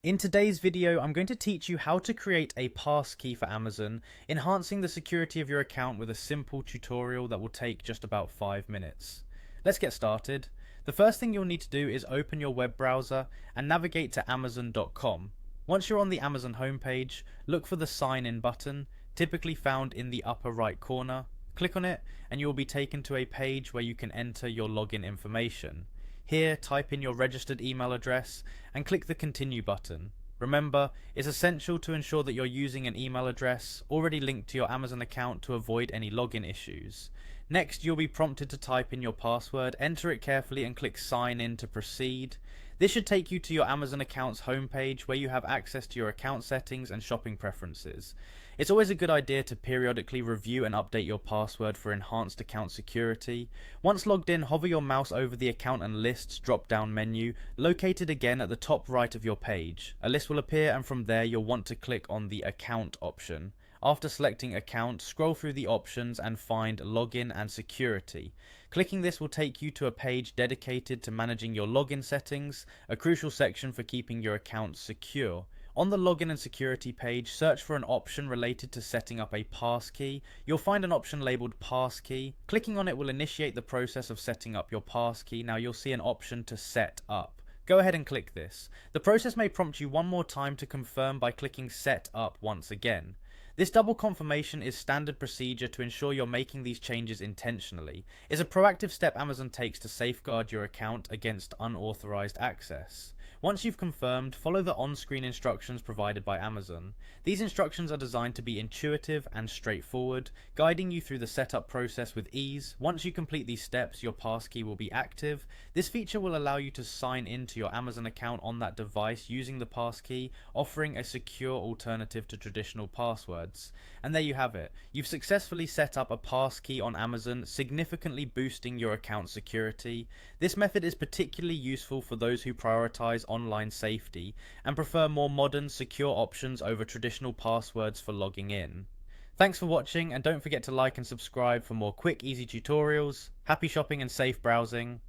In today's video, I'm going to teach you how to create a passkey for Amazon, enhancing the security of your account with a simple tutorial that will take just about 5 minutes. Let's get started. The first thing you'll need to do is open your web browser and navigate to Amazon.com. Once you're on the Amazon homepage, look for the sign in button, typically found in the upper right corner. Click on it and you will be taken to a page where you can enter your login information. Here, type in your registered email address and click the continue button. Remember, it's essential to ensure that you're using an email address already linked to your Amazon account to avoid any login issues. Next, you'll be prompted to type in your password, enter it carefully and click sign in to proceed. This should take you to your Amazon account's homepage where you have access to your account settings and shopping preferences. It's always a good idea to periodically review and update your password for enhanced account security. Once logged in, hover your mouse over the account and lists drop down menu, located again at the top right of your page. A list will appear and from there you'll want to click on the account option. After selecting account, scroll through the options and find login and security. Clicking this will take you to a page dedicated to managing your login settings, a crucial section for keeping your account secure. On the login and security page, search for an option related to setting up a passkey. You'll find an option labeled passkey. Clicking on it will initiate the process of setting up your passkey. Now you'll see an option to set up. Go ahead and click this. The process may prompt you one more time to confirm by clicking set up once again. This double confirmation is standard procedure to ensure you're making these changes intentionally. It's a proactive step Amazon takes to safeguard your account against unauthorized access. Once you've confirmed, follow the on-screen instructions provided by Amazon. These instructions are designed to be intuitive and straightforward, guiding you through the setup process with ease. Once you complete these steps, your passkey will be active. This feature will allow you to sign into your Amazon account on that device using the passkey, offering a secure alternative to traditional passwords. And there you have it. You've successfully set up a passkey on Amazon, significantly boosting your account security. This method is particularly useful for those who prioritize online safety and prefer more modern, secure options over traditional passwords for logging in. Thanks for watching and don't forget to like and subscribe for more quick, easy tutorials. Happy shopping and safe browsing.